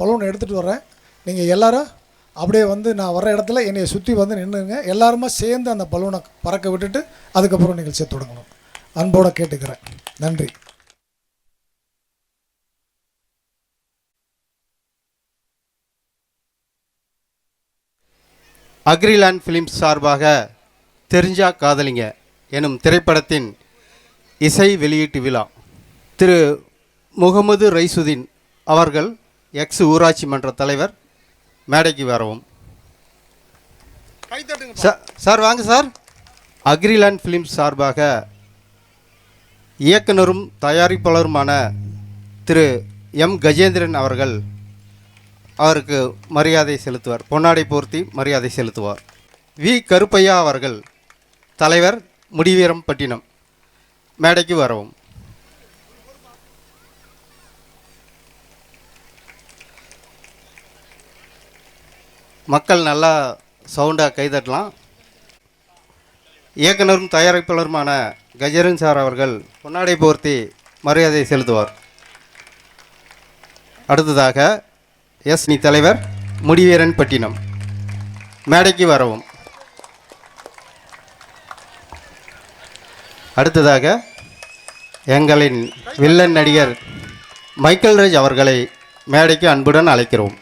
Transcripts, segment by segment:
பலூனை எடுத்துகிட்டு வர்றேன். நீங்கள் எல்லோரும் அப்படியே வந்து நான் வர்ற இடத்துல என்னையை சுற்றி வந்து நின்றுங்க. எல்லாருமே சேர்ந்து அந்த பலூனை பறக்க விட்டுட்டு அதுக்கப்புறம் நிகழ்ச்சியை தொடங்கணும். அன்போடு கேட்டுக்கிறேன். நன்றி. அக்ரிலேண்ட் ஃபிலிம்ஸ் சார்பாக தெரிஞ்சா காதலிங்க எனும் திரைப்படத்தின் இசை வெளியீட்டு விழா. திரு முகமது ரைசுதீன் அவர்கள் எக்ஸ் ஊராட்சி மன்ற தலைவர் மேடைக்கு வரவும். சார் வாங்க சார். அக்ரிலேண்ட் ஃபிலிம்ஸ் சார்பாக இயக்குனரும் தயாரிப்பாளருமான திரு எம் கஜேந்திரன் அவர்கள் அவருக்கு மரியாதை செலுத்துவார். பொன்னாடை போர்த்தி மரியாதை செலுத்துவார். வி கருப்பையா அவர்கள் தலைவர் முடிவீரம்பட்டினம் மேடைக்கு வரவும். மக்கள் நல்லா சவுண்டாக கைதட்டலாம். இயக்குனரும் தயாரிப்பாளருமான கஜேந்திரன் சார் அவர்கள் பொன்னாடை போர்த்தி மரியாதை செலுத்துவார். அடுத்ததாக எஸ் நீ தலைவர் முடிவீரன் பட்டினம் மேடைக்கு வரவும். அடுத்ததாக எங்களின் வில்லன் நடிகர் மைக்கேல் ராஜ் அவர்களை மேடைக்கு அன்புடன் அழைக்கிறோம்.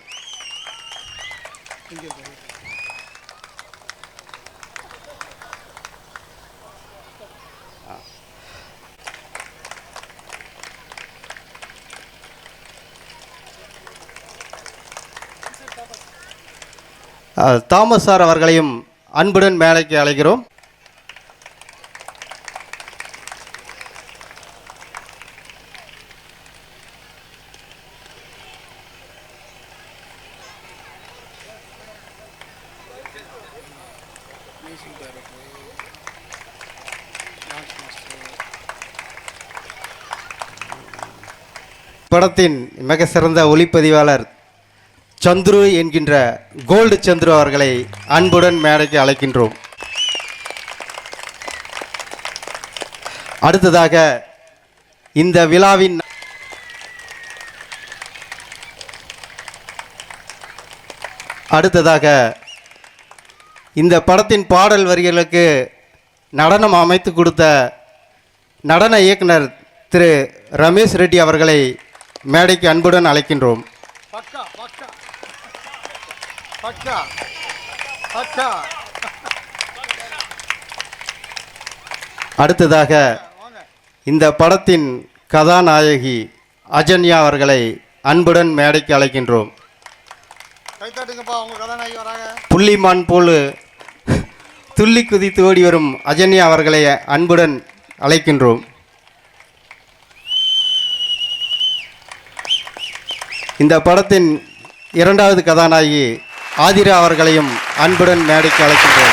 தாமஸ் சார் அவர்களையும் அன்புடன் மேடைக்கு அழைக்கிறோம். படத்தின் மிக சிறந்த ஒளிப்பதிவாளர் சந்துரு என்கின்ற கோல்டு சந்துரு அவர்களை அன்புடன் மேடைக்கு அழைக்கின்றோம். அடுத்ததாக இந்த விழாவின் இந்த படத்தின் பாடல் வரிகளுக்கு நடனம் அமைத்து கொடுத்த நடன இயக்குனர் திரு ரமேஷ் ரெட்டி அவர்களை மேடைக்கு அன்புடன் அழைக்கின்றோம். அடுத்ததாக இந்த படத்தின் கதாநாயகி அஜன்யா அவர்களை அன்புடன் மேடைக்கு அழைக்கின்றோம். புள்ளிமான் போல் துள்ளி குதித்து ஓடி வரும் அஜன்யா அவர்களை அன்புடன் அழைக்கின்றோம். இந்த படத்தின் இரண்டாவது கதாநாயகி ஆதிரா அவர்களையும் அன்புடன் மேடைக்கு அழைக்கின்றோம்.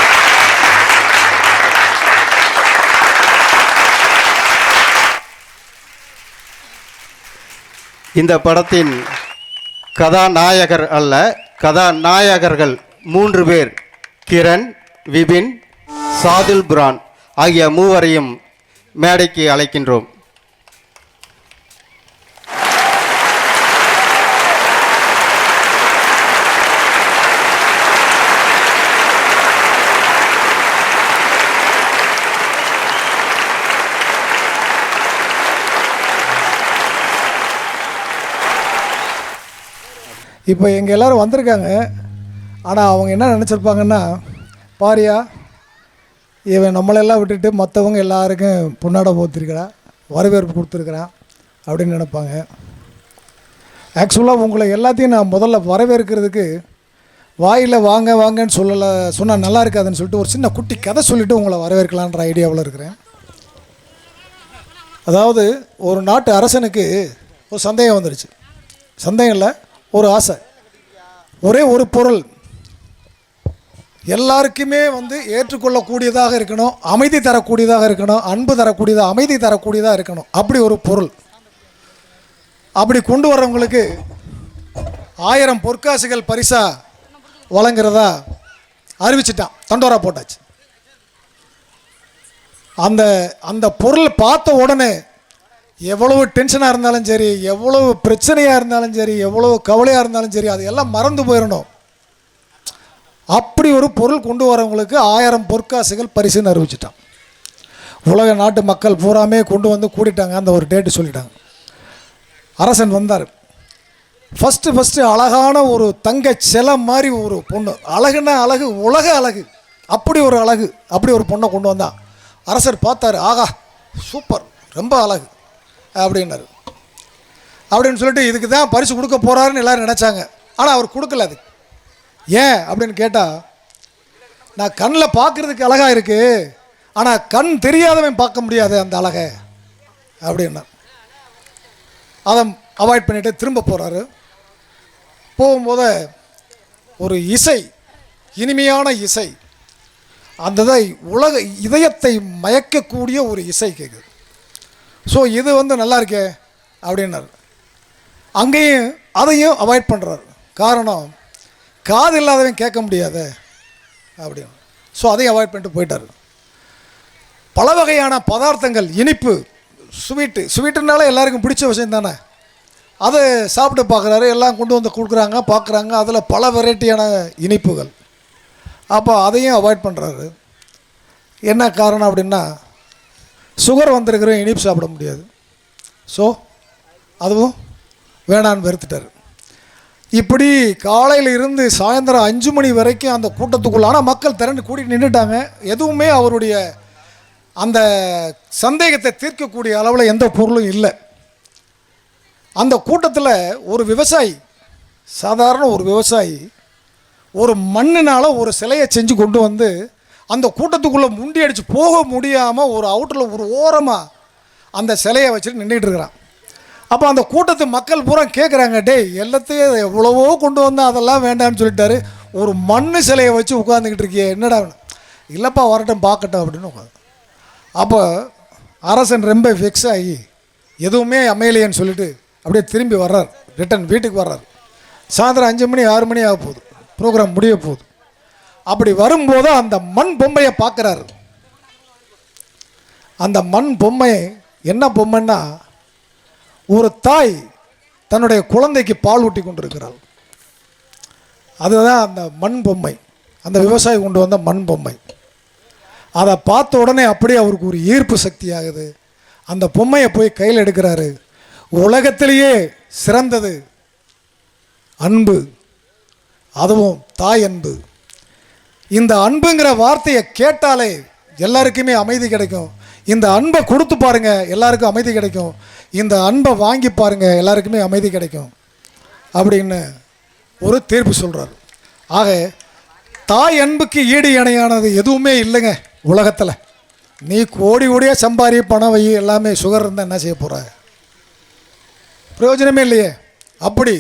இந்த படத்தின் கதாநாயகர் அல்ல, கதாநாயகர்கள் 3 பேர், கிரண், விபின், சாதுல் புரான் ஆகிய மூவரையும் மேடைக்கு அழைக்கின்றோம். இப்போ எங்கள் எல்லோரும் வந்திருக்காங்க. ஆனால் அவங்க என்ன நினச்சிருப்பாங்கன்னா, பாரியா இவன் நம்மளெல்லாம் விட்டுட்டு மற்றவங்க எல்லாருக்கும் பொன்னாடை போத்திருக்கிறான், வரவேற்பு கொடுத்துருக்குறான் அப்படின்னு நினைப்பாங்க. ஆக்சுவலாக உங்களை எல்லாத்தையும் நான் முதல்ல வரவேற்கிறதுக்கு வாயில் வாங்க வாங்கன்னு சொன்னால் நல்லா இருக்காதுன்னு சொல்லிட்டு ஒரு சின்ன குட்டி கதை சொல்லிவிட்டு உங்களை வரவேற்கலான்ற ஐடியாவில் இருக்கிறேன். அதாவது ஒரு நாட்டு அரசனுக்கு ஒரு சந்தேகம் வந்துடுச்சு. சந்தேகம் இல்லை, ஒரு ஆசை. ஒரே ஒரு பொருள் எல்லாருக்குமே ஏற்றுக்கொள்ளக்கூடியதாக இருக்கணும், அமைதி தரக்கூடியதாக இருக்கணும், அன்பு தரக்கூடியதாக, அமைதி தரக்கூடியதாக இருக்கணும். அப்படி ஒரு பொருள். அப்படி கொண்டு வர்றவங்களுக்கு 1000 பொற்காசுகள் பரிசா வழங்குறதா அறிவிச்சிட்டான். தண்டோரா போட்டாச்சு. அந்த பொருள் பார்த்த உடனே எவ்வளவு டென்ஷனாக இருந்தாலும் சரி, எவ்வளவு பிரச்சனையாக இருந்தாலும் சரி, எவ்வளவு கவலையாக இருந்தாலும் சரி, அது எல்லாம் மறந்து போயிடணும். அப்படி ஒரு பொருள் கொண்டு வரவங்களுக்கு 1000 பொற்காசுகள் பரிசுன்னு அறிவிச்சிட்டான். உலக நாட்டு மக்கள் பூராமே கொண்டு வந்து கூட்டிட்டாங்க. அந்த ஒரு டேட்டு சொல்லிட்டாங்க. அரசன் வந்தார். ஃபஸ்ட்டு அழகான ஒரு தங்க சிலை மாதிரி ஒரு பொண்ணு, அழகுன்னா அழகு, உலக அழகு, அப்படி ஒரு அழகு, அப்படி ஒரு பொண்ணை கொண்டு வந்தான். அரசர் பார்த்தாரு, ஆகா சூப்பர், ரொம்ப அழகு அப்படின்னாரு. அப்படின்னு சொல்லிட்டு இதுக்கு தான் பரிசு கொடுக்க போகிறாருன்னு எல்லோரும் நினச்சாங்க. ஆனால் அவர் கொடுக்கல. அது ஏன் அப்படின்னு கேட்டால், நான் கண்ணில் பார்க்குறதுக்கு அழகாக இருக்குது, ஆனால் கண் தெரியாதவன் பார்க்க முடியாது அந்த அழகை அப்படின்னா. அதை அவாய்ட் பண்ணிவிட்டு திரும்ப போகிறாரு. போகும்போது ஒரு இசை, இனிமையான இசை, அந்த உலக இதயத்தை மயக்கக்கூடிய ஒரு இசை கேட்குது. ஸோ இது நல்லா இருக்கே அப்படின்னாரு. அங்கேயும் அதையும் அவாய்ட் பண்ணுறாரு. காரணம், காது இல்லாதவன் கேட்க முடியாது அப்படின்னு. ஸோ அதையும் அவாய்ட் பண்ணிட்டு போயிட்டார். பல வகையான பதார்த்தங்கள், இனிப்பு, ஸ்வீட்டுனால எல்லாருக்கும் பிடிச்ச விஷயம் தானே. அதை சாப்பிட்டு பார்க்குறாரு. எல்லாம் கொண்டு வந்து கொடுக்குறாங்க, பார்க்குறாங்க. அதில் பல வெரைட்டியான இனிப்புகள். அப்போ அதையும் அவாய்ட் பண்ணுறாரு. என்ன காரணம் அப்படின்னா, சுகர் வந்திருக்கிற இனிப்பு சாப்பிட முடியாது. ஸோ அதுவும் வேணான்னு வெறுத்துட்டார். இப்படி காலையில் இருந்து சாயந்தரம் 5 மணி வரைக்கும் அந்த கூட்டத்துக்குள்ள, ஆனால் மக்கள் திரண்டு கூட்டிகிட்டு நின்றுட்டாங்க. எதுவுமே அவருடைய அந்த சந்தேகத்தை தீர்க்கக்கூடிய அளவில் எந்த பொருளும் இல்லை. அந்த கூட்டத்தில் ஒரு விவசாயி, சாதாரண ஒரு விவசாயி, ஒரு மண்ணினால் ஒரு சிலையை செஞ்சு கொண்டு வந்து அந்த கூட்டத்துக்குள்ளே முண்டி அடித்து போக முடியாமல் ஒரு அவுட்டில் ஒரு ஓரமாக அந்த சிலையை வச்சுட்டு நின்றுட்டு இருக்கிறான். அப்போ அந்த கூட்டத்து மக்கள் பூரா கேட்குறாங்க, டேய் எல்லாத்தையும் எவ்வளவோ கொண்டு வந்தால் அதெல்லாம் வேண்டாம்னு சொல்லிட்டாரு, ஒரு மண் சிலையை வச்சு உட்காந்துக்கிட்டு இருக்கியே, என்னடா? இல்லைப்பா, வரட்டும் பார்க்கட்டும் அப்படின்னு உட்காந்து. அப்போ அரசன் ரொம்ப ஃபிக்ஸ் ஆகி எதுவுமே அமையலையேன்னு சொல்லிட்டு அப்படியே திரும்பி வர்றார். ரிட்டன் வீட்டுக்கு வர்றார். சாயந்தரம் 5 மணி 6 மணி ஆக போகுது, ப்ரோக்ராம் முடிய போகுது. அப்படி வரும்போது அந்த மண் பொம்மையை பார்க்குறாரு. அந்த மண் பொம்மை என்ன பொம்மைன்னா, ஒரு தாய் தன்னுடைய குழந்தைக்கு பால் ஊட்டி கொண்டிருக்கிறாள். அதுதான் அந்த மண் பொம்மை, அந்த விவசாயி கொண்டு வந்த மண் பொம்மை. அதை பார்த்த உடனே அப்படியே அவருக்கு ஒரு ஈர்ப்பு சக்தி ஆகுது. அந்த பொம்மையை போய் கையில் எடுக்கிறாரு. உலகத்திலேயே சிறந்தது அன்பு, அதுவும் தாய் அன்பு. இந்த அன்புங்கிற வார்த்தையை கேட்டாலே எல்லாருக்குமே அமைதி கிடைக்கும். இந்த அன்பை கொடுத்து பாருங்க, எல்லாருக்கும் அமைதி கிடைக்கும். இந்த அன்பை வாங்கி பாருங்க, எல்லாருக்குமே அமைதி கிடைக்கும் அப்படின்னு ஒரு தீர்ப்பு சொல்கிறார். ஆக தாய் அன்புக்கு ஈடு இணையானது எதுவுமே இல்லைங்க உலகத்தில். நீ கோடி கோடியாக சம்பாரி, பணம் வை, எல்லாமே சுகர் இருந்தால் என்ன செய்ய போகிற? பிரயோஜனமே இல்லையே. அப்படி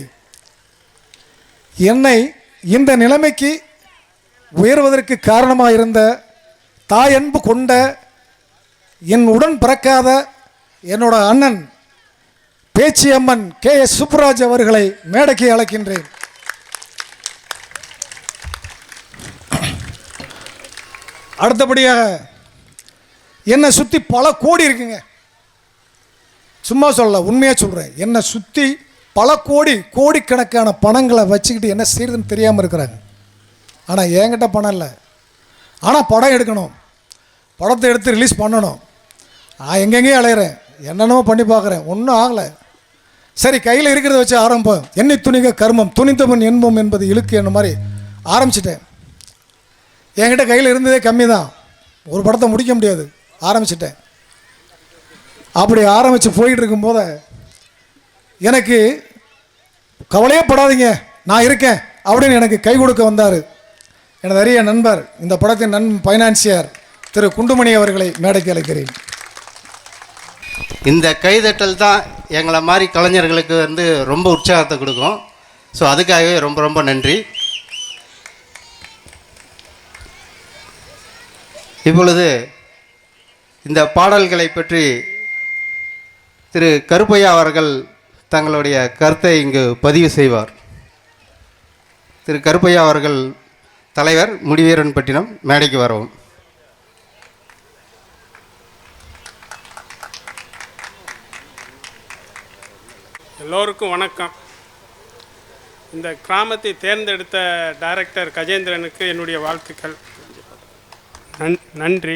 என்னை இந்த நிலைமைக்கு உயர்வதற்கு காரணமாக இருந்த தாய் அன்பு கொண்ட என் உடன் பிறக்காத என்னோட அண்ணன் பேச்சியம்மன் KS சுப்புராஜ் அவர்களை மேடைக்கு அழைக்கின்றேன். அடுத்தபடியாக என்னை சுற்றி பல கோடி இருக்குங்க. சும்மா சொல்ல, உண்மையாக சொல்கிறேன். என்னை சுற்றி பல கோடிக்கணக்கான பணங்களை வச்சுக்கிட்டு என்ன செய்யுதுன்னு தெரியாமல் இருக்கிறாங்க. ஆனால் என்கிட்ட பணம் இல்லை. ஆனால் படம் எடுக்கணும், படத்தை எடுத்து ரிலீஸ் பண்ணணும். நான் எங்கெங்கேயும் அலையிறேன், என்னென்னமோ பண்ணி பார்க்குறேன், ஒன்றும் ஆகலை. சரி, கையில் இருக்கிறத வச்சு ஆரம்பம். எண்ணி துணிக கர்மம், துணித்தவன் என்போம் என்பது இழுக்கு என்ன மாதிரி ஆரம்பிச்சிட்டேன். என்கிட்ட கையில் இருந்ததே கம்மி தான், ஒரு படத்தை முடிக்க முடியாது. ஆரம்பிச்சிட்டேன். அப்படி ஆரம்பித்து போயிட்டு இருக்கும்போது எனக்கு கவலையே படாதீங்க, நான் இருக்கேன் அப்படின்னு எனக்கு கை கொடுக்க வந்தார் எனது அரிய நண்பர், இந்த படத்தின் ஃபைனான்சியர் திரு குண்டுமணி அவர்களை மேடைக்கு அழைக்கிறேன். இந்த கைதட்டல் தான் எங்களை மாதிரி கலைஞர்களுக்கு ரொம்ப உற்சாகத்தை கொடுக்கும். ஸோ அதுக்காகவே ரொம்ப ரொம்ப நன்றி. இப்பொழுது இந்த பாடல்களை பற்றி திரு கருப்பையா அவர்கள் தங்களுடைய கருத்தை இங்கு பதிவு செய்வார். திரு கருப்பையா அவர்கள், தலைவர், முடிவீரன்பட்டினம், மேடைக்கு வரவும். எல்லோருக்கும் வணக்கம். இந்த கிராமத்தை தேர்ந்தெடுத்த டைரக்டர் கஜேந்திரனுக்கு என்னுடைய வாழ்த்துக்கள். நன்றி.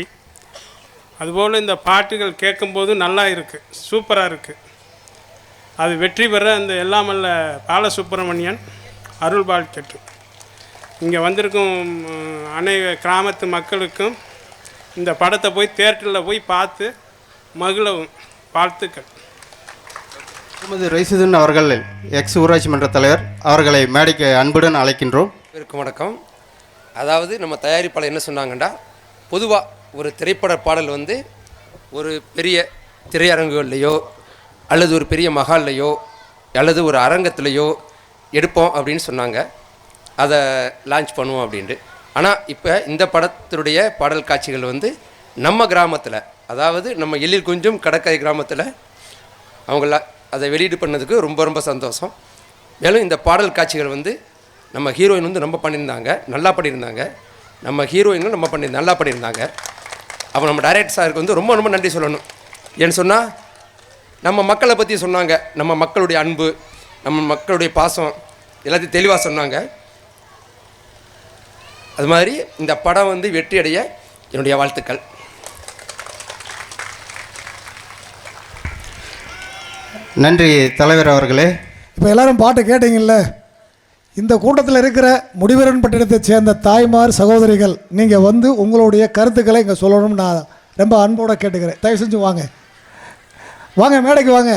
அதுபோல் இந்த பாட்டுகள் கேட்கும்போது நல்லா இருக்குது, சூப்பராக இருக்குது. அது வெற்றி பெற அந்த எல்லாமல்ல பாலசுப்ரமணியன் அருள்பால் கேட்டு இங்கே வந்திருக்கும் கிராமத்து மக்களுக்கும் இந்த படத்தை போய் தியேட்டரில் போய் பார்த்து மகிழவும் வாழ்த்துக்கள். முகமது ரைசுதீன் அவர்கள் எக்ஸ் ஊராட்சி மன்ற தலைவர் அவர்களை மேடைக்கு அன்புடன் அழைக்கின்றோம். வணக்கம். அதாவது நம்ம தயாரிப்பாளர் என்ன சொன்னாங்கண்டா, பொதுவாக ஒரு திரைப்பட பாடல் வந்து ஒரு பெரிய திரையரங்குகள்லையோ அல்லது ஒரு பெரிய மஹால்லையோ அல்லது ஒரு அரங்கத்துலேயோ எடுப்போம் அப்படின்னு சொன்னாங்க. அதை லான்ச் பண்ணுவோம் அப்படின்ட்டு. ஆனால் இப்போ இந்த படத்தினுடைய பாடல் காட்சிகள் வந்து நம்ம கிராமத்தில், அதாவது நம்ம எழில் குஞ்சும் கடற்கரை கிராமத்தில் அவங்கள அதை வெளியீடு பண்ணதுக்கு ரொம்ப ரொம்ப சந்தோஷம். மேலும் இந்த பாடல் காட்சிகள் வந்து நம்ம ஹீரோயின் வந்து ரொம்ப பண்ணியிருந்தாங்க, நல்லா பண்ணியிருந்தாங்க. நம்ம ஹீரோயினும் நல்லா பண்ணியிருந்தாங்க. அப்போ நம்ம டைரக்டர் சாருக்கு வந்து ரொம்ப ரொம்ப நன்றி சொல்லணும். ஏன்னு சொன்னால் நம்ம மக்களை பற்றி சொன்னாங்க, நம்ம மக்களுடைய அன்பு, நம்ம மக்களுடைய பாசம் எல்லாத்தையும் தெளிவாக சொன்னாங்க. அது மாதிரி இந்த படம் வந்து வெற்றி அடைய என்னுடைய வாழ்த்துக்கள். நன்றி தலைவர் அவர்களே. இப்போ எல்லாரும் பாட்டு கேட்டீங்கல்ல, இந்த கூட்டத்தில் இருக்கிற முடிவரன் பட்டினத்தை சேர்ந்த தாய்மார் சகோதரிகள் நீங்கள் வந்து உங்களுடைய கருத்துக்களை இங்கே சொல்லணும்னு நான் ரொம்ப அன்போடு கேட்டுக்கிறேன். தயவு செஞ்சு வாங்க, வாங்க மேடைக்கு வாங்க.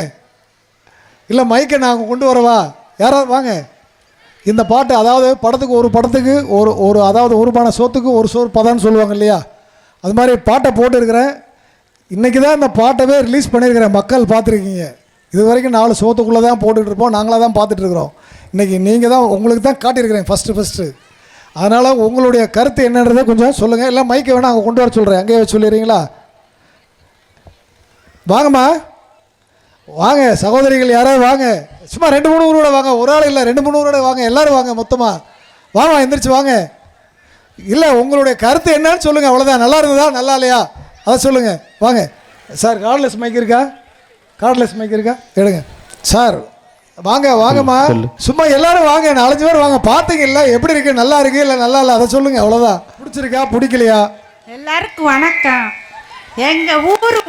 இல்லை மைக்கை நாங்கள் கொண்டு வரவா? யாராவது வாங்க. இந்த பாட்டு அதாவது படத்துக்கு ஒரு அதாவது ஒரு பானை சோத்துக்கு ஒரு சோறு பதான்னு சொல்லுவாங்க இல்லையா, அது மாதிரி பாட்டை போட்டுருக்கிறேன். இன்றைக்கி தான் இந்த பாட்டவே ரிலீஸ் பண்ணியிருக்கிறேன். மக்கள் பார்த்துருக்கீங்க. இது வரைக்கும் 4 சோத்துக்குள்ளே தான் போட்டுக்கிட்டு இருப்போம், நாங்களாக தான் பார்த்துட்ருக்குறோம். இன்றைக்கி நீங்கள் தான், உங்களுக்கு தான் காட்டியிருக்கிறேன் ஃபஸ்ட்டு. அதனால் உங்களுடைய கருத்து என்னன்றதை கொஞ்சம் சொல்லுங்கள். இல்லை மைக்கை வேணால் அங்கே கொண்டு வர சொல்கிறேன், அங்கேயே சொல்லிடுறீங்களா? வாங்கம்மா வாங்க, சகோதரிகள் யாராவது வாங்க. சும்மா 2-3 ஊரோட வாங்க, ஒரு ஆள் இல்லை, 2-3 ஊரோட வாங்க, எல்லோரும் வாங்க மொத்தமாக வாங்க, எந்திரிச்சு வாங்க. இல்லை உங்களுடைய கருத்து என்னன்னு சொல்லுங்கள், அவ்வளோதான். நல்லா இருந்ததா நல்லா இல்லையா அதை சொல்லுங்கள். வாங்க சார். கார்ட்லெஸ் மைக் இருக்கா? எடுங்க சார். வாங்கம்மா, சும்மா எல்லாரும் வாங்க, 4-5 பேர் வாங்க. பார்த்தீங்கல்ல எப்படி இருக்கு, நல்லா இருக்கு இல்லை நல்லா இல்லை அதை சொல்லுங்கள், அவ்வளோதான். பிடிச்சிருக்கா பிடிக்கலையா? எல்லாருக்கும் வணக்கம். எங்கள் ஊர்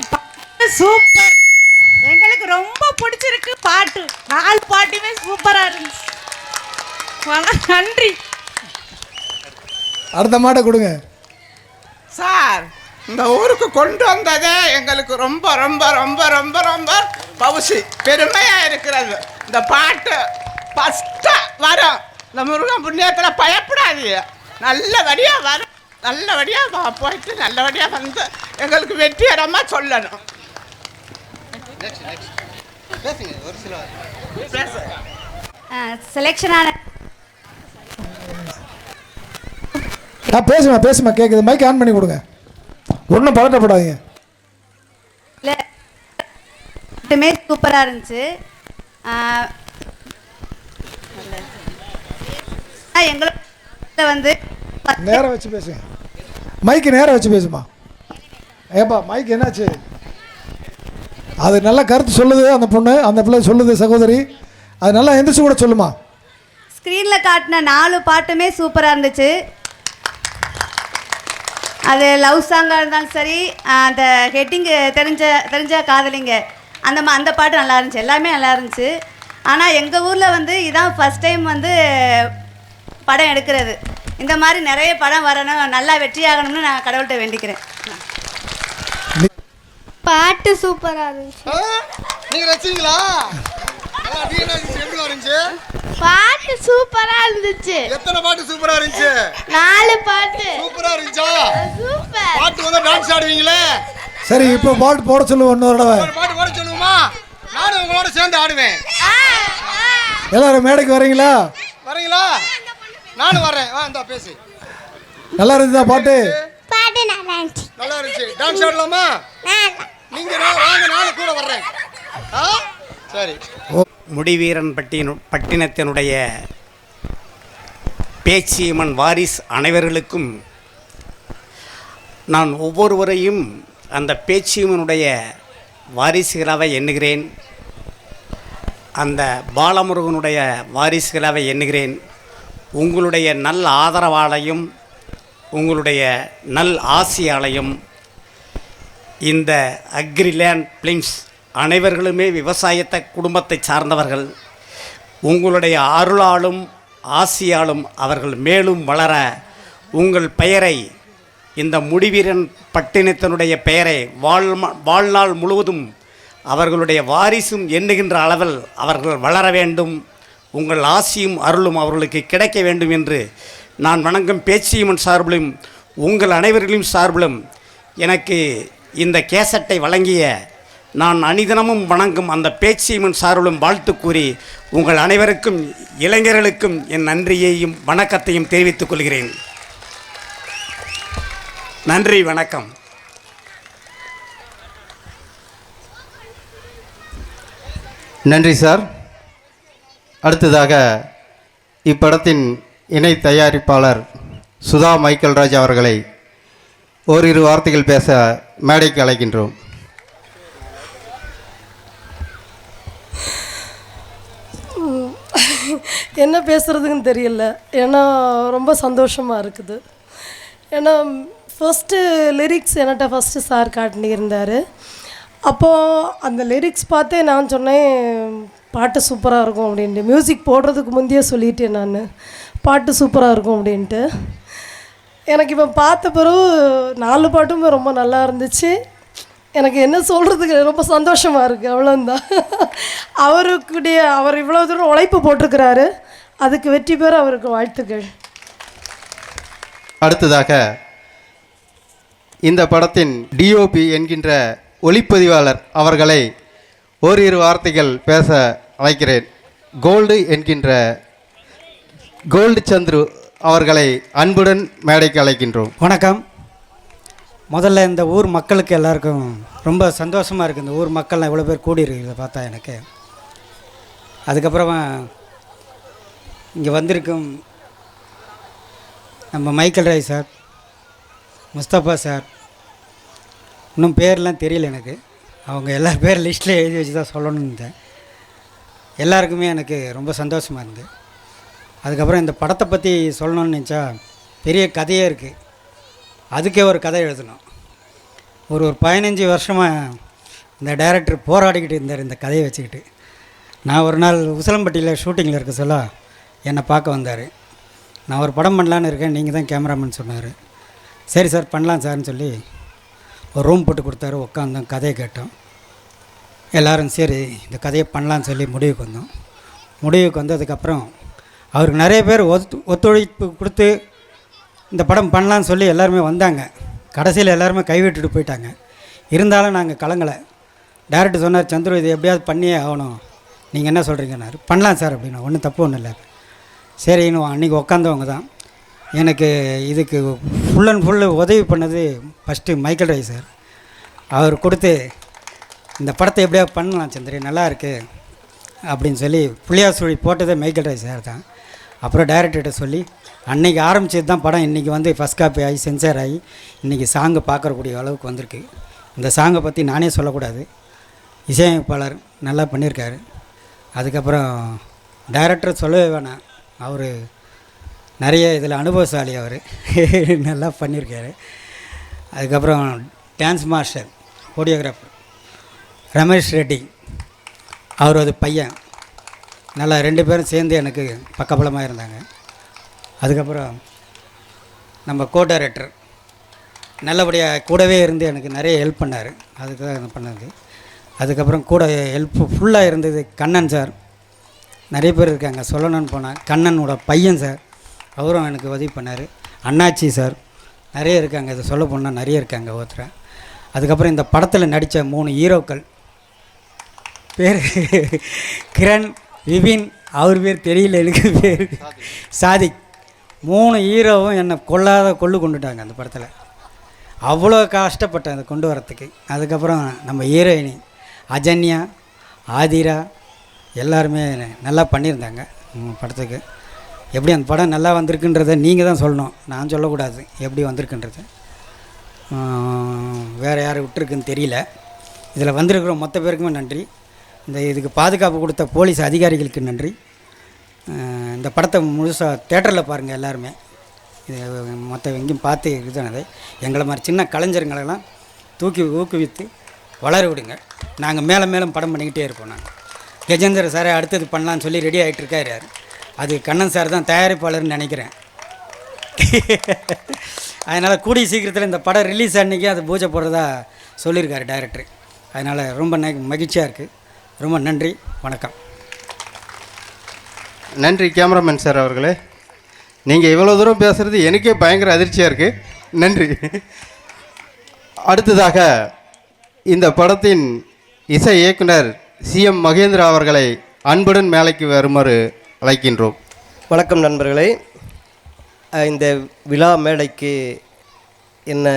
சூப்பர், எங்களுக்கு ரொம்ப பிடிச்சிருக்கு பாட்டு. 4 பாட்டுமே சூப்பராக இருந்துச்சு. நன்றி. அடுத்த மாட்டை கொடுங்க சார். இந்த ஊருக்கு கொண்டு வந்ததே எங்களுக்கு ரொம்ப ரொம்ப ரொம்ப ரொம்ப ரொம்ப பவுசி பெருமையாக இருக்கிறது. இந்த பாட்டு ஃபஸ்ட்டாக வரும். இந்த முருகன் புண்ணியத்தில் பயப்படாதீங்க, நல்லபடியாக வரும். நல்லபடியாக போயிட்டு நல்லபடியாக வந்து எங்களுக்கு வெற்றிகரமாக சொல்லணும். செலெக்ஷனான பேசுமா கேட்குது. மைக் ஆன் பண்ணி கொடுங்க, ஒன்றும் பதட்டப்படாதீங்க. மட்டுமே சூப்பராக இருந்துச்சு. எங்களை வந்து நேராக வச்சு பேசுங்க, மைக்கு நேராக வச்சு பேசுமா. ஏப்பா மைக் என்னாச்சு? அது நல்ல கருத்து சொல்லுது அந்த பொண்ணு, அந்த பிள்ளை சொல்லுது சகோதரி, அது நல்லா எந்திரிச்சு கூட சொல்லுமா. ஸ்க்ரீனில் காட்டின 4 பாட்டுமே சூப்பராக இருந்துச்சு. அது லவ் சாங்காக இருந்தாலும் சரி, அந்த ஹெட்டிங்கு தெரிஞ்ச காதலிங்க அந்த பாட்டு நல்லா இருந்துச்சு, எல்லாமே நல்லா இருந்துச்சு. ஆனால் எங்கள் ஊரில் வந்து இதான் ஃபஸ்ட் டைம் வந்து படம் எடுக்கிறது. இந்த மாதிரி நிறைய படம் வரணும், நல்லா வெற்றியாகணும்னு நான் கடவுள்கிட்ட வேண்டிக்கிறேன். பாட்டு சூப்பரா இருந்துச்சு. நீங்க ரசிங்களா? பாட்டு சூப்பரா இருந்துச்சு. எத்தனை பாட்டு சூப்பரா இருந்துச்சு? 4 பாட்டு சூப்பரா இருந்துச்சா? சூப்பர். பாட்டு வந்து டான்ஸ் ஆடுவீங்களே? சரி, இப்போ பாட்டு போட சொல்லுவோம். இன்னொரு தடவை பாட்டு போட சொல்லுவோமா? நானும் உங்களோட சேர்ந்து ஆடுவேன். எல்லாரும் மேடைக்கு வரீங்களா? நானும் வரேன். வா இந்த பேசு. நல்லா இருந்துதா பாட்டு? பாட்டு நல்லா இருந்துச்சு. நல்லா இருந்துச்சு. டான்ஸ் ஆடலாமா? நீங்க வாங்க, நானும் கூட வர்றேன். சரி. முடிவீரன் பட்டினத்தினுடைய பேச்சியம்மன் வாரிஸ் அனைவர்களுக்கும் நான் ஒவ்வொருவரையும் அந்த பேச்சியம்மனுடைய வாரிசுகளாக எண்ணுகிறேன். அந்த பாலமுருகனுடைய வாரிசுகளாக எண்ணுகிறேன். உங்களுடைய நல் ஆதரவாலையும் உங்களுடைய நல் ஆசியாலையும் இந்த அக்ரிலேண்ட் பிலிம்ஸ் அனைவர்களுமே விவசாயத்தை குடும்பத்தை சார்ந்தவர்கள். உங்களுடைய அருளாலும் ஆசியாலும் அவர்கள் மேலும் வளர உங்கள் பெயரை, இந்த முடிவீரன் பட்டினத்தினுடைய பெயரை வாழ்நாள் முழுவதும் அவர்களுடைய வாரிசும் எண்ணுகின்ற அளவில் அவர்கள் வளர வேண்டும். உங்கள் ஆசியும் அருளும் அவர்களுக்கு கிடைக்க வேண்டும் என்று நான் வணங்கும் பேச்சியம்மன் சார்பிலும் உங்கள் அனைவர்களையும் சார்பிலும் எனக்கு இந்த கேசட்டை வழங்கிய நான் அனிதினமும் வணங்கும் அந்த பேச்சியம்மன் சார்பிலும் வாழ்த்து கூறி உங்கள் அனைவருக்கும் இளைஞர்களுக்கும் என் நன்றியையும் வணக்கத்தையும் தெரிவித்துக் கொள்கிறேன். நன்றி, வணக்கம். நன்றி சார். அடுத்ததாக இப்படத்தின் இணை தயாரிப்பாளர் சுதா மைக்கேல்ராஜ் அவர்களை ஓரிரு வார்த்தைகள் பேச மேடைக்கு அழைக்கின்றோம். என்ன பேசுகிறதுன்னு தெரியல. ஏன்னா ரொம்ப சந்தோஷமாக இருக்குது. ஏன்னா ஃபஸ்ட்டு லிரிக்ஸ் என்கிட்ட ஃபஸ்ட்டு சார் காட்டினிருந்தார். அப்போது அந்த லிரிக்ஸ் பார்த்தே நான் சொன்னேன் பாட்டு சூப்பராக இருக்கும் அப்படின்ட்டு. மியூசிக் போடுறதுக்கு முந்தையே சொல்லிட்டேன் நான் பாட்டு சூப்பராக இருக்கும் அப்படின்ட்டு. எனக்கு இப்போ பார்த்த பிறகு 4 பாட்டுமே ரொம்ப நல்லா இருந்துச்சு. எனக்கு என்ன சொல்கிறதுக்கு ரொம்ப சந்தோஷமாக இருக்குது, அவ்வளோந்தான். அவர் இவ்வளோ தூரம் உழைப்பு போட்டிருக்கிறாரு, அதுக்கு வெற்றி பெற அவருக்கு வாழ்த்துக்கள். அடுத்ததாக இந்த படத்தின் டிஓபி என்கின்ற ஒளிப்பதிவாளர் அவர்களை ஓரிரு வார்த்தைகள் பேச அழைக்கிறேன். கோல்டு சந்துரு அவர்களை அன்புடன் மேடைக்கு அழைக்கின்றோம். வணக்கம். முதல்ல இந்த ஊர் மக்களுக்கு எல்லாருக்கும் ரொம்ப சந்தோஷமாக இருக்குது. இந்த ஊர் மக்கள் இவ்வளோ பேர் கூடியிருக்கிறத பார்த்தா எனக்கு. அதுக்கப்புறமா இங்கே வந்திருக்கும் நம்ம மைக்கேல்ராஜ் சார், முஸ்தபா சார், இன்னும் பேர்லாம் தெரியல எனக்கு. அவங்க எல்லா பேர் லிஸ்ட்டில் எழுதி வச்சு தான் சொல்லணும்னு இருந்தேன். எல்லாருக்குமே எனக்கு ரொம்ப சந்தோஷமாக இருந்தது. அதுக்கப்புறம் இந்த படத்தை பற்றி சொல்லணும்னு நினச்சா பெரிய கதையே இருக்குது. அதுக்கே ஒரு கதை எழுதணும். ஒரு 15 வருஷமாக இந்த டைரக்டர் போராடிக்கிட்டு இருந்தார் இந்த கதையை வச்சுக்கிட்டு. நான் ஒரு நாள் உசிலம்பட்டியில் ஷூட்டிங்கில் இருக்க சொல்ல என்னை பார்க்க வந்தார். நான் ஒரு படம் பண்ணலான்னு இருக்கேன், நீங்கள் தான் கேமராமேன் சொன்னார். சரி சார் பண்ணலாம் சார்னு சொல்லி ஒரு ரூம் போட்டு கொடுத்தாரு. உட்காந்தோம், கதையை கேட்டோம். எல்லோரும் சரி இந்த கதையை பண்ணலான்னு சொல்லி முடிவுக்கு வந்தோம். முடிவுக்கு வந்ததுக்கப்புறம் அவருக்கு நிறைய பேர் ஒத்துழைப்பு கொடுத்து இந்த படம் பண்ணலான்னு சொல்லி எல்லாருமே வந்தாங்க. கடைசியில் எல்லாருமே கைவிட்டுட்டு போயிட்டாங்க. இருந்தாலும் நாங்கள் கலங்கலை. டேரக்டர் சொன்னார், சந்துரு இது எப்படியாவது பண்ணியே ஆகணும், நீங்கள் என்ன சொல்கிறீங்கன்னாரு. பண்ணலாம் சார் அப்படின்னா. ஒன்றும் தப்பு ஒன்றும் இல்லை. சரி இன்னும் அன்றைக்கி உட்காந்தவங்க தான். எனக்கு இதுக்கு ஃபுல் அண்ட் ஃபுல்லு உதவி பண்ணது ஃபஸ்ட்டு மைக்கேல்ராஜ் சார். அவர் கொடுத்து இந்த படத்தை எப்படியா பண்ணலாம் சந்திரி, நல்லா இருக்குது அப்படின்னு சொல்லி புள்ளியார் சுழி போட்டதே மைக்கேல்ராஜ் சார் தான். அப்புறம் டைரக்டர்கிட்ட சொல்லி அன்றைக்கி ஆரம்பித்தது தான் படம். இன்றைக்கி வந்து ஃபஸ்ட் காப்பி ஆகி சென்சார் ஆகி இன்றைக்கி சாங்கை பார்க்கக்கூடிய அளவுக்கு வந்திருக்கு. இந்த சாங்கை பற்றி நானே சொல்லக்கூடாது, இசையமைப்பாளர் நல்லா பண்ணியிருக்காரு. அதுக்கப்புறம் டைரக்டர் சொல்லவே வேணாம், அவர் நிறைய இதில் அனுபவசாலி, அவர் நல்லா பண்ணியிருக்காரு. அதுக்கப்புறம் dance master choreographer Ramesh Reddy, அவரது பையன், நல்லா 2 பேரும் சேர்ந்து எனக்கு பக்கபலமாக இருந்தாங்க. அதுக்கப்புறம் நம்ம கோ டைரக்டர் நல்லபடியாக கூடவே இருந்து எனக்கு நிறைய ஹெல்ப் பண்ணார். அதுக்கு தான் பண்ணது. அதுக்கப்புறம் கூட ஹெல்ப்பு ஃபுல்லாக இருந்தது கண்ணன் சார். நிறைய பேர் இருக்காங்க சொல்லணும்னு போனால். கண்ணனோட பையன் சார், அவரும் எனக்கு உதவி பண்ணார். அண்ணாச்சி சார், நிறைய இருக்காங்க. இதை சொல்ல போனால் நிறைய இருக்காங்க ஒருத்தர். அதுக்கப்புறம் இந்த படத்தில் நடித்த 3 ஹீரோக்கள் பேர் கிரண், விபின், அவர் பேர் தெரியல எனக்கு, பேர் சாதிக். 3 ஹீரோவும் என்னை கொள்ளு கொண்டுட்டாங்க அந்த படத்தில். அவ்வளோ கஷ்டப்பட்டேன் அதை கொண்டு வரத்துக்கு. அதுக்கப்புறம் நம்ம ஹீரோயினி அஜன்யா, ஆதிரா எல்லாருமே நல்லா பண்ணியிருந்தாங்க படத்துக்கு. எப்படி அந்த படம் நல்லா வந்திருக்குன்றதை நீங்கள் தான் சொல்லணும், நான் சொல்லக்கூடாது எப்படி வந்திருக்குன்றது. வேறு யார் விட்டுருக்குன்னு தெரியல. இதில் வந்திருக்கிற மொத்த பேருக்குமே நன்றி. இதுக்கு பாதுகாப்பு கொடுத்த போலீஸ் அதிகாரிகளுக்கு நன்றி. இந்த படத்தை முழுசாக தேட்டரில் பாருங்கள் எல்லாருமே. இது மற்ற எங்கேயும் பார்த்து இதுதானது. எங்களை மாதிரி சின்ன கலைஞருங்களெல்லாம் ஊக்குவித்து வளர விடுங்க. நாங்கள் மேலும் படம் பண்ணிக்கிட்டே இருப்போம். நாங்கள் கஜேந்திர சாரை அடுத்தது பண்ணலான்னு சொல்லி ரெடி ஆகிட்டு இருக்காரு. அது கண்ணன் சார் தான் தயாரிப்பாளர்னு நினைக்கிறேன். அதனால் கூடிய சீக்கிரத்தில் இந்த படம் ரிலீஸ் அன்றைக்கி அது பூஜை போடுறதா சொல்லியிருக்காரு டைரக்டர். அதனால் ரொம்ப மகிழ்ச்சியாக இருக்குது. ரொம்ப நன்றி, வணக்கம். நன்றி கேமராமேன் சார் அவர்களே. நீங்கள் இவ்வளோ தூரம் பேசுகிறது எனக்கே பயங்கர அதிர்ச்சியாக இருக்குது. நன்றி. அடுத்ததாக இந்த படத்தின் இசை இயக்குனர் CM மகேந்திரா அவர்களை அன்புடன் மேலைக்கு வருமாறு அழைக்கின்றோம். வணக்கம் நண்பர்களே. இந்த விழா மேடைக்கு என்னை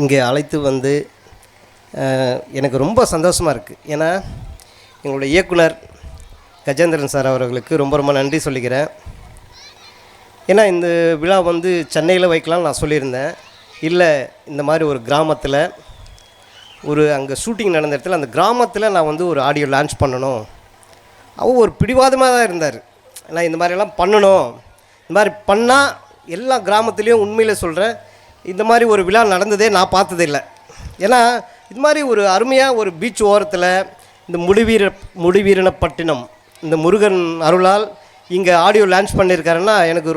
இங்கே அழைத்து வந்து எனக்கு ரொம்ப சந்தோஷமாக இருக்குது. ஏன்னா எங்களுடைய இயக்குனர் கஜேந்திரன் சார் அவர்களுக்கு ரொம்ப நன்றி சொல்லிக்கிறேன். ஏன்னா இந்த விழா வந்து சென்னையில் வைக்கலாம்னு நான் சொல்லியிருந்தேன். இல்லை, இந்த மாதிரி ஒரு கிராமத்தில் அங்கே ஷூட்டிங் நடந்த இடத்துல அந்த கிராமத்தில் நான் வந்து ஒரு ஆடியோ லான்ச் பண்ணணும். அவர் ஒரு பிடிவாதமாக தான் இருந்தார். நான் இந்த மாதிரிலாம் பண்ணணும், இந்த மாதிரி பண்ணால் எல்லா கிராமத்துலேயும் உண்மையில் சொல்கிறேன், இந்த மாதிரி ஒரு விழா நடந்ததே நான் பார்த்ததில்லை. ஏன்னா இது மாதிரி ஒரு அருமையாக ஒரு பீச் ஓரத்தில் இந்த முடிவீரனப்பட்டினம் இந்த முருகன் அருளால் இங்கே ஆடியோ லான்ச் பண்ணியிருக்காருன்னா எனக்கு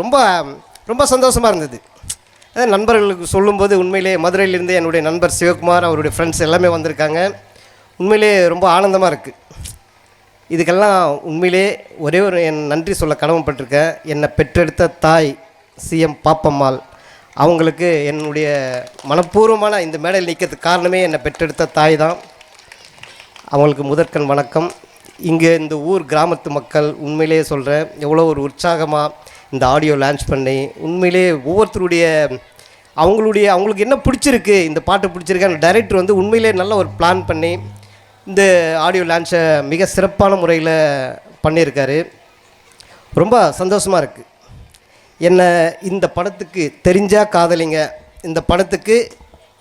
ரொம்ப சந்தோஷமாக இருந்தது. நண்பர்களுக்கு சொல்லும்போது உண்மையிலே மதுரையிலேருந்து என்னுடைய நண்பர் சிவகுமார் அவருடைய ஃப்ரெண்ட்ஸ் எல்லாமே வந்திருக்காங்க. உண்மையிலே ரொம்ப ஆனந்தமாக இருக்குது. இதுக்கெல்லாம் உண்மையிலே ஒரே ஒரு என் நன்றி சொல்ல கடமைப்பட்டிருக்கேன். என்னை பெற்றெடுத்த தாய் CM பாப்பம்மாள் அவங்களுக்கு என்னுடைய மனப்பூர்வமான இந்த மேடையில் நிற்கிறதுக்கு காரணமே என்னை பெற்றெடுத்த தாய் தான். அவங்களுக்கு முதற்கண் வணக்கம். இங்கே இந்த ஊர் கிராமத்து மக்கள் உண்மையிலே சொல்கிறேன், எவ்வளோ ஒரு உற்சாகமாக இந்த ஆடியோ லான்ச் பண்ணி உண்மையிலே ஒவ்வொருத்தருடைய அவங்களுக்கு என்ன பிடிச்சிருக்கு, இந்த பாட்டு பிடிச்சிருக்கு, அந்த டைரக்டர் வந்து உண்மையிலே நல்ல ஒரு பிளான் பண்ணி இந்த ஆடியோ லான்ச்சை மிக சிறப்பான முறையில் பண்ணியிருக்காரு. ரொம்ப சந்தோஷமாக இருக்குது. என்னை இந்த படத்துக்கு தெரிஞ்சா காதலிங்க இந்த படத்துக்கு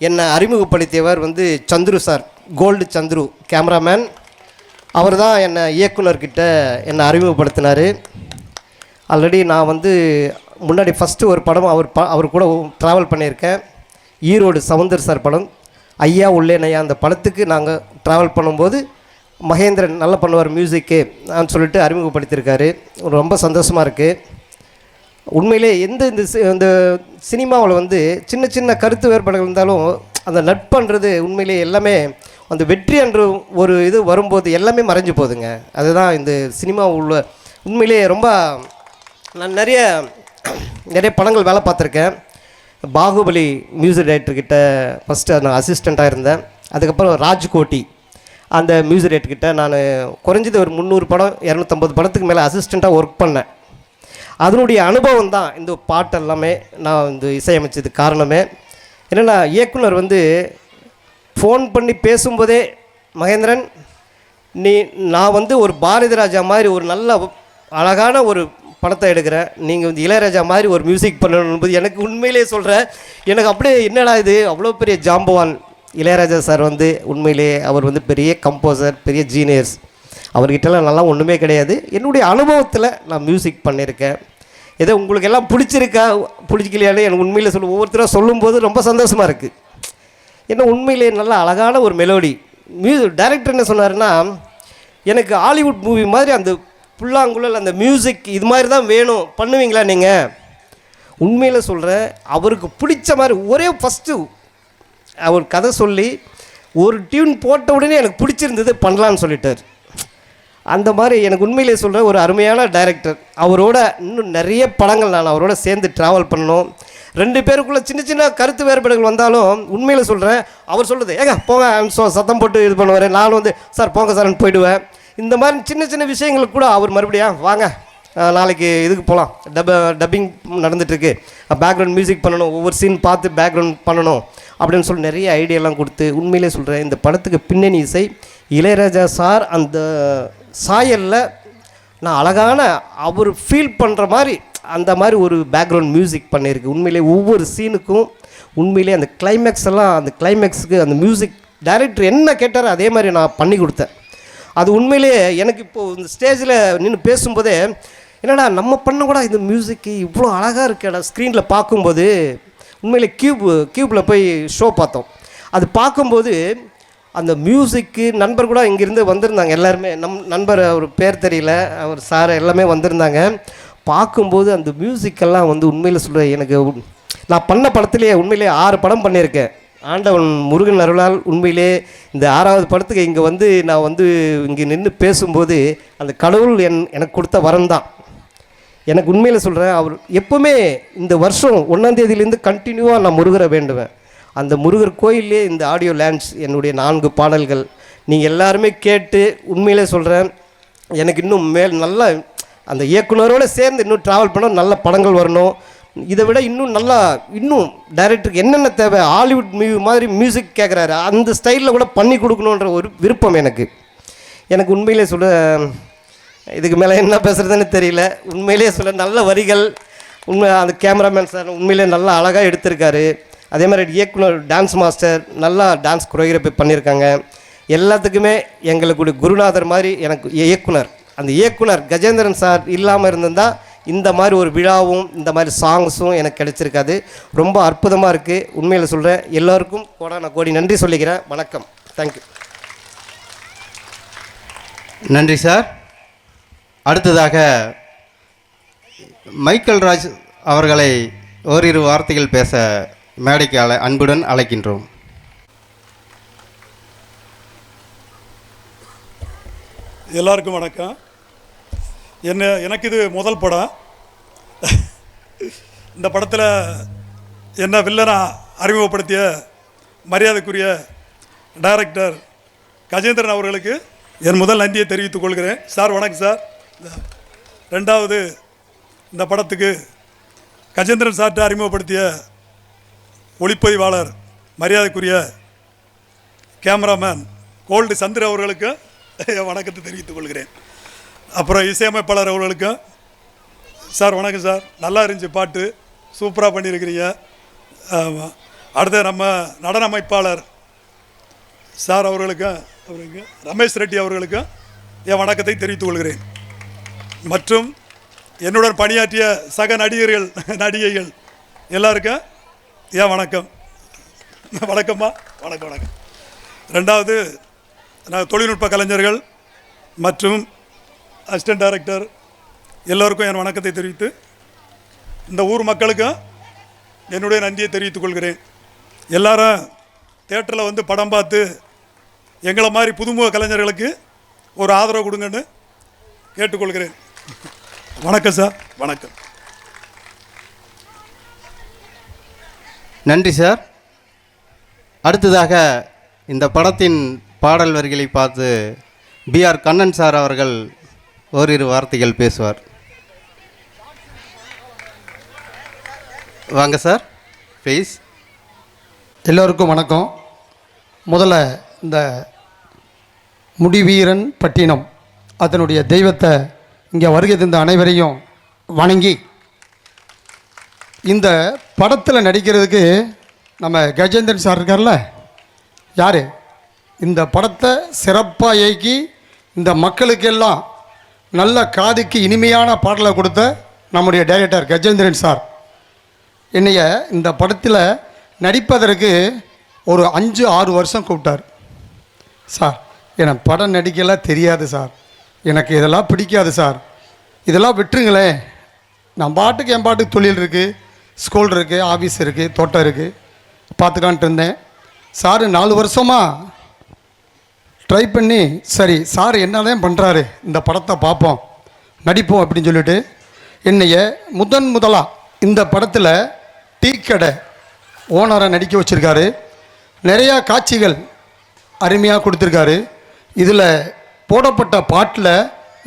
என்னை அறிமுகப்படுத்தியவர் வந்து Chandru sir, gold Chandru cameraman. அவர் தான் என்னை இயக்குனர்கிட்ட என்னை அறிமுகப்படுத்தினார். ஆல்ரெடி நான் வந்து முன்னாடி ஃபஸ்ட்டு ஒரு படம் அவர் கூட ட்ராவல் பண்ணியிருக்கேன். ஈரோடு சவுந்தர் சார் படம் ஐயா உள்ளேனையா, அந்த படத்துக்கு நாங்கள் ட்ராவல் பண்ணும்போது மகேந்திரன் நல்லா பண்ணுவார் மியூசிக்கு நான் சொல்லிட்டு அறிமுகப்படுத்தியிருக்காரு. ரொம்ப சந்தோஷமாக இருக்குது. உண்மையிலே இந்த சினிமாவில் வந்து சின்ன சின்ன கருத்து வேறுபாடுகள் இருந்தாலும் அந்த நட்புன்றது உண்மையிலே எல்லாமே அந்த வெற்றி என்று ஒரு இது வரும்போது எல்லாமே மறைஞ்சு போகுதுங்க. அதுதான் இந்த சினிமா உள்ள உண்மையிலே ரொம்ப நான் நிறைய படங்கள் வேலை பார்த்துருக்கேன். பாகுபலி மியூசிக் டைரக்டர்கிட்ட ஃபஸ்ட்டு நான் அசிஸ்டண்ட்டாக இருந்தேன். அதுக்கப்புறம் ராஜ்கோட்டி அந்த மியூசிக் டைரக்டர்கிட்ட நான் குறைஞ்சது ஒரு 300 படம் 250 படத்துக்கு மேலே அசிஸ்டண்ட்டாக ஒர்க் பண்ணேன். அதனுடைய அனுபவம் தான் இந்த பாட்டு எல்லாமே நான் இந்த இசையமைச்சதுக்கு காரணமே. என்னென்னா இயக்குனர் வந்து ஃபோன் பண்ணி பேசும்போதே மகேந்திரன் நான் வந்து ஒரு பாரதி ராஜா மாதிரி ஒரு நல்ல அழகான ஒரு படத்தை எடுக்கிறேன், நீங்கள் வந்து இளையராஜா மாதிரி ஒரு மியூசிக் பண்ணணும்போது எனக்கு உண்மையிலே சொல்கிறேன், எனக்கு அப்படியே என்னடா இது அவ்வளோ பெரிய ஜாம்பவான் இளையராஜா சார் வந்து உண்மையிலே அவர் வந்து பெரிய கம்போசர், பெரிய ஜீனியர்ஸ். அவர்கிட்டலாம் நல்லா ஒன்றுமே கிடையாது. என்னுடைய அனுபவத்தில் நான் மியூசிக் பண்ணியிருக்கேன். ஏதோ உங்களுக்கு எல்லாம் பிடிச்சிக்கலையானே எனக்கு உண்மையில் ஒவ்வொருத்தராக சொல்லும்போது ரொம்ப சந்தோஷமாக இருக்குது. ஏன்னா உண்மையிலே நல்லா அழகான ஒரு மெலோடி டைரக்டர் என்ன சொன்னார்னா, எனக்கு ஹாலிவுட் மூவி மாதிரி அந்த புல்லாங்குழல் அந்த மியூசிக் இது மாதிரி தான் வேணும், பண்ணுவீங்களா நீங்கள்? உண்மையில் சொல்கிறேன், அவருக்கு பிடிச்ச மாதிரி ஒரே ஃபஸ்ட்டு அவர் கதை சொல்லி ஒரு டியூன் போட்ட உடனே எனக்கு பிடிச்சிருந்தது பண்ணலான்னு சொல்லிட்டார். அந்த மாதிரி எனக்கு உண்மையிலே சொல்கிறேன் ஒரு அருமையான டைரக்டர். அவரோட இன்னும் நிறைய படங்கள் நான் அவரோட சேர்ந்து ட்ராவல் பண்ணணும். 2 பேருக்குள்ளே சின்ன சின்ன கருத்து வேறுபாடுகள் வந்தாலும் உண்மையில் சொல்கிறேன், அவர் சொல்கிறது ஏங்க போங்க சத்தம் போட்டு இது பண்ணுவார், நானும் வந்து சார் போங்க சார்ன்னு போயிடுவேன். இந்த மாதிரி சின்ன சின்ன விஷயங்களுக்கு கூட அவர் மறுபடியும் வாங்க நாளைக்கு இதுக்கு போகலாம், டப்பிங் நடந்துகிட்ருக்கு, பேக்ரவுண்ட் மியூசிக் பண்ணணும், ஒவ்வொரு சீன் பார்த்து பேக்ரவுண்ட் பண்ணணும் அப்படின்னு சொல்லி நிறைய ஐடியாலாம் கொடுத்து உண்மையிலே சொல்கிறேன் இந்த படத்துக்கு பின்னணி இசை இளையராஜா சார் அந்த சாயலில் நான் அழகான அவர் ஃபீல் பண்ணுற மாதிரி அந்த மாதிரி ஒரு பேக்ரவுண்ட் மியூசிக் பண்ணியிருக்கு. உண்மையிலே ஒவ்வொரு சீனுக்கும் உண்மையிலே அந்த கிளைமேக்ஸ் எல்லாம் அந்த கிளைமேக்ஸுக்கு அந்த மியூசிக் டைரக்டர் என்ன கேட்டாரோ அதே மாதிரி நான் பண்ணி கொடுத்தேன். அது உண்மையிலேயே எனக்கு இப்போது இந்த ஸ்டேஜில் நின்று பேசும்போதே என்னடா நம்ம பண்ண கூட இந்த மியூசிக்கு இவ்வளோ அழகாக இருக்கடா ஸ்க்ரீனில் பார்க்கும்போது. உண்மையிலே கியூப்பில் போய் ஷோ பார்த்தோம். அது பார்க்கும்போது அந்த மியூசிக்கு நண்பர் கூட இங்கேருந்து வந்திருந்தாங்க எல்லாருமே. நண்பர் அவர் பேர் தெரியல, அவர் சார் எல்லாமே வந்திருந்தாங்க. பார்க்கும்போது அந்த மியூசிக்கெல்லாம் வந்து உண்மையில் சொல்கிறேன், எனக்கு நான் பண்ண படத்துலேயே உண்மையிலே 6 படம் பண்ணியிருக்கேன். ஆண்டவன் முருகன் அருளால் உண்மையிலே இந்த 6வது படத்துக்கு இங்கே வந்து நான் வந்து இங்கே நின்று பேசும்போது அந்த கடவுள் எனக்கு கொடுத்த வரம் தான். எனக்கு உண்மையில் சொல்கிறேன், அவர் எப்போவுமே இந்த வருஷம் 1ஆம் தேதியிலேருந்து கண்டினியூவாக நான் முருகரை வேண்டுவேன். அந்த முருகர் கோயிலே இந்த ஆடியோ லான்ச் என்னுடைய 4 பாடல்கள் நீங்கள் எல்லாருமே கேட்டு உண்மையிலே சொல்கிறேன், எனக்கு இன்னும் நல்லா அந்த இயக்குனரோடு சேர்ந்து இன்னும் ட்ராவல் பண்ண நல்ல படங்கள் வரணும். இதை விட இன்னும் டைரக்டருக்கு என்னென்ன தேவை, ஹாலிவுட் மாதிரி மியூசிக் கேட்குறாரு அந்த ஸ்டைலில் கூட பண்ணி கொடுக்கணுன்ற ஒரு விருப்பம் எனக்கு உண்மையிலே சொல்ல. இதுக்கு மேலே என்ன பேசுகிறதுன்னு தெரியல. உண்மையிலே சொல்ல நல்ல வரிகள், அந்த கேமராமேன் சார் உண்மையிலே நல்லா அழகாக எடுத்திருக்காரு. அதே மாதிரி இயக்குனர் டான்ஸ் மாஸ்டர் நல்லா டான்ஸ் கொரியோகிராஃபி பண்ணியிருக்காங்க. எல்லாத்துக்குமே எங்களுக்கு குருநாதர் மாதிரி எனக்கு இயக்குனர், அந்த இயக்குனர் கஜேந்திரன் சார் இல்லாமல் இருந்திருந்தால் இந்த மாதிரி ஒரு விழாவும் இந்த மாதிரி சாங்ஸும் எனக்கு கிடைச்சிருக்காது. ரொம்ப அற்புதமாக இருக்குது. உண்மையில் சொல்கிறேன், எல்லோருக்கும் கோடி நன்றி சொல்லிக்கிறேன். வணக்கம். தேங்க்யூ. நன்றி சார். அடுத்ததாக மைக்கேல் ராஜ் அவர்களை ஓரிரு வார்த்தைகள் பேச மேடைக்கு அன்புடன் அழைக்கின்றோம். எல்லாருக்கும் வணக்கம். எனக்கு இது முதல் படம். இந்த படத்தில் என்ன வில்லனா அறிமுகப்படுத்திய மரியாதைக்குரிய டைரக்டர் கஜேந்திரன் அவர்களுக்கு என் முதல் நன்றியை தெரிவித்துக் கொள்கிறேன். சார் வணக்கம் சார். 2வது இந்த படத்துக்கு கஜேந்திரன் சார்ட்ட அறிமுகப்படுத்திய ஒளிப்பதிவாளர் மரியாதைக்குரிய கேமராமேன் கோல்டு சந்திர அவர்களுக்கு என் வணக்கத்தை தெரிவித்துக் கொள்கிறேன். அப்புறம் இசையமைப்பாளர் அவர்களுக்கும் சார் வணக்கம் சார். நல்லா இருந்துச்சு, பாட்டு சூப்பராக பண்ணியிருக்கிறீங்க. அடுத்த நம்ம நடன அமைப்பாளர் சார் அவர்களுக்கும் ரமேஷ் ரெட்டி அவர்களுக்கும் என் வணக்கத்தை தெரிவித்துக் கொள்கிறேன். மற்றும் என்னுடன் பணியாற்றிய சக நடிகைகள் எல்லாருக்கும் என் வணக்கம். வணக்கம்மா. வணக்கம். 2வது நான் தொழில்நுட்ப கலைஞர்கள் மற்றும் அசிஸ்டன்ட் டைரக்டர் எல்லோருக்கும் என் வணக்கத்தை தெரிவித்து இந்த ஊர் மக்களுக்கும் என்னுடைய நன்றியை தெரிவித்துக் கொள்கிறேன். எல்லாரும் தியேட்டரில் வந்து படம் பார்த்து எங்களை மாதிரி புதுமுக கலைஞர்களுக்கு ஒரு ஆதரவு கொடுங்கன்னு கேட்டுக்கொள்கிறேன். வணக்கம் சார். வணக்கம். நன்றி சார். அடுத்ததாக இந்த படத்தின் பாடல் வரிகளை பார்த்து B.R. கண்ணன் சார் அவர்கள் ஓரிரு வார்த்தைகள் பேசுவார். வாங்க சார், ப்ளீஸ். எல்லோருக்கும் வணக்கம். முதல்ல இந்த முடிவீரன் பட்டினம் அதனுடைய தெய்வத்தை இங்கே வருகை தந்த அனைவரையும் வணங்கி, இந்த படத்தில் நடிக்கிறதுக்கு நம்ம கஜேந்திரன் சார் இருக்கார்ல, யார் இந்த படத்தை சிறப்பாக இயக்கி இந்த மக்களுக்கெல்லாம் நல்ல காதுக்கு இனிமையான பாடலை கொடுத்த நம்முடைய டைரக்டர் கஜேந்திரன் சார் என்னைய இந்த படத்தில் நடிப்பதற்கு ஒரு 5-6 வருஷம் கூப்பிட்டார். சார் எனக்கு படம் நடிக்கலாம் தெரியாது சார், எனக்கு இதெல்லாம் பிடிக்காது சார், இதெல்லாம் விட்டுருங்களேன், நான் பாட்டுக்கு என் பாட்டுக்கு தொழில் இருக்குது, ஸ்கூல் இருக்குது, ஆஃபீஸ் இருக்குது, தோட்டம் இருக்குது, பார்த்துக்கான்ட்டு இருந்தேன். சார் 4 வருஷமாக ட்ரை பண்ணி சரி சார் என்னதான் பண்ணுறாரு, இந்த படத்தை பார்ப்போம் நடிப்போம் அப்படின்னு சொல்லிட்டு என்னைய முதலாக இந்த படத்தில் டீ கடை ஓனரை நடிக்க வச்சுருக்காரு. நிறையா காட்சிகள் அருமையாக கொடுத்துருக்காரு. இதில் போடப்பட்ட பாட்டில்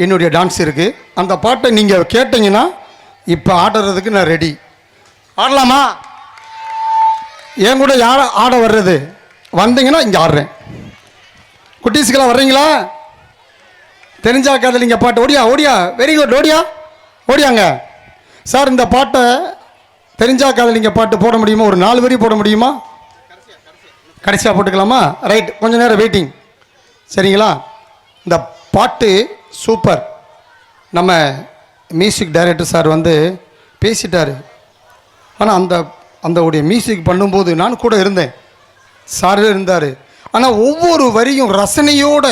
என்னுடைய டான்ஸ் இருக்குது. அந்த பாட்டை நீங்கள் கேட்டிங்கன்னா இப்போ ஆடுறதுக்கு நான் ரெடி. ஆடலாமா? என் கூட யார் ஆட வர்றது வந்தீங்கன்னா இங்கே ஆடுறேன். குட்டீஸ்க்கெல்லாம் வர்றீங்களா? தெரிஞ்சா காதலிங்க பாட்டு. ஓடியா வெரி குட், ஓடியாங்க சார். இந்த பாட்டை தெரிஞ்சா காதலிங்க பாட்டு போட முடியுமா? ஒரு 4 வரி போட முடியுமா? கடைசியாக போட்டுக்கலாமா? ரைட், கொஞ்சம் நேரம் வெயிட்டிங். சரிங்களா? இந்த பாட்டு சூப்பர். நம்ம மியூசிக் டைரக்டர் சார் வந்து பேசிட்டார். ஆனால் அந்த உடைய மியூசிக் பண்ணும்போது நான் கூட இருந்தேன், சார் இருந்தார். ஆனால் ஒவ்வொரு வரியும் ரசனையோட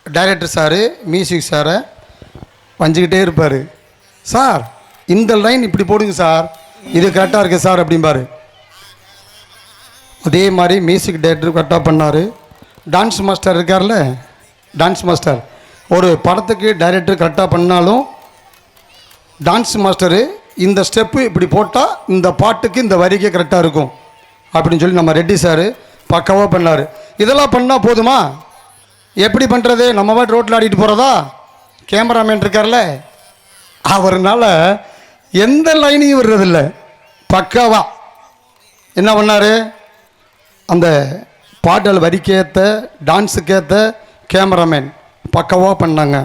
டைரக்டர் சார் மியூசிக் சாரை வஞ்சிக்கிட்டே இருப்பார். சார் இந்த லைன் இப்படி போடுங்க சார், இது கரெக்டாக இருக்குது சார் அப்படிம்பார். அதே மாதிரி மியூசிக் டைரக்டர் கரெக்டாக பண்ணார். டான்ஸ் மாஸ்டர் இருக்கார்ல, டான்ஸ் மாஸ்டர் ஒரு படத்துக்கு டைரக்டர் கரெக்டாக பண்ணாலும் டான்ஸ் மாஸ்டரு இந்த ஸ்டெப்பு இப்படி போட்டால் இந்த பாட்டுக்கு இந்த வரிக்கே கரெக்டாக இருக்கும் அப்படின்னு சொல்லி நம்ம ரெட்டி சார் பக்காவாக பண்ணார். இதெல்லாம் பண்ணால் போதுமா? எப்படி பண்ணுறது? நம்ம பாட்டு ரோட்டில் ஆடிட்டு போகிறதா? கேமராமேன் இருக்கார்ல, அவர்னால எந்த லைனையும் வர்றதில்ல. பக்காவா என்ன பண்ணார்? அந்த பாடல் வரிக்கேற்ற டான்ஸுக்கேற்ற கேமராமேன் பக்காவாக பண்ணாங்க.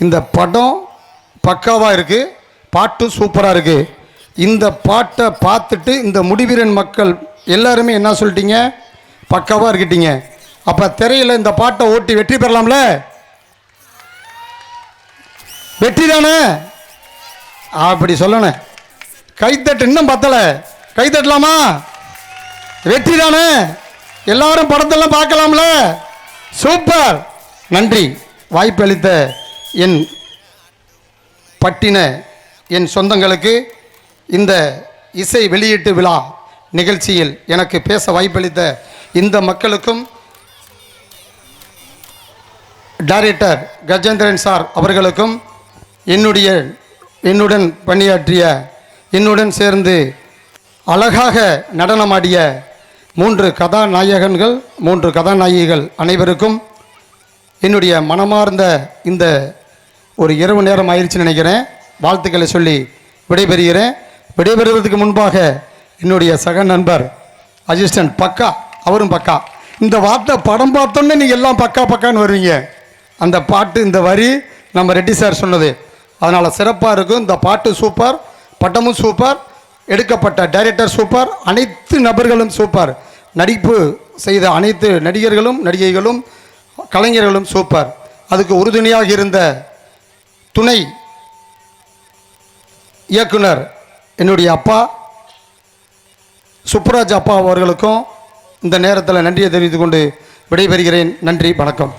இந்த படம் பக்காவாக இருக்குது, பாட்டு சூப்பராக இருக்குது. இந்த பாட்டை பார்த்துட்டு இந்த முடிவீரன் மக்கள் எல்லாருமே என்ன சொல்லிட்டீங்க? பக்காவாக இருக்கிட்டீங்க. அப்போ திரையில் இந்த பாட்டை ஓட்டி வெற்றி பெறலாம்ல? வெற்றி தானே? அப்படி சொல்லணும். கைத்தட்டு இன்னும் பத்தலை, கைத்தட்டலாமா? வெற்றி தானே? எல்லாரும் படத்தெல்லாம் பார்க்கலாம்ல? சூப்பர், நன்றி. வாய்ப்பு அளித்த என் பட்டின என் சொந்தங்களுக்கு இந்த இசை வெளியீட்டு விழா நிகழ்ச்சியில் எனக்கு பேச வாய்ப்பளித்த இந்த மக்களுக்கும் டைரக்டர் கஜேந்திரன் சார் அவர்களுக்கும் என்னுடன் பணியாற்றிய, என்னுடன் சேர்ந்து அழகாக நடனமாடிய 3 கதாநாயகன்கள் 3 கதாநாயகிகள் அனைவருக்கும் என்னுடைய மனமார்ந்த இந்த ஒரு இரவு நேரம் ஆயிடுச்சுன்னு நினைக்கிறேன், வாழ்த்துக்களை சொல்லி விடைபெறுகிறேன். விடைபெறுவதற்கு முன்பாக என்னுடைய சக நண்பர் அசிஸ்டன்ட் பக்கா, அவரும் பக்கா. இந்த வார்த்தை படம் பார்த்தோன்னே நீங்கள் எல்லாம் பக்கா பக்கான்னு வருவீங்க. அந்த பாட்டு இந்த வரி நம்ம ரெட்டி சார் சொன்னது, அதனால் சிறப்பாக இருக்கும். இந்த பாட்டு சூப்பர், பட்டமும் சூப்பர், எடுக்கப்பட்ட டைரக்டர் சூப்பர், அனைத்து நபர்களும் சூப்பர், நடிப்பு செய்த அனைத்து நடிகர்களும் நடிகைகளும் கலைஞர்களும் சூப்பர். அதுக்கு உறுதுணையாக இருந்த துணை இயக்குனர் என்னுடைய அப்பா சுப்புராஜ் அப்பா அவர்களுக்கும் இந்த நேரத்தில் நன்றியை தெரிவித்துக் கொண்டு விடைபெறுகிறேன். நன்றி, வணக்கம்.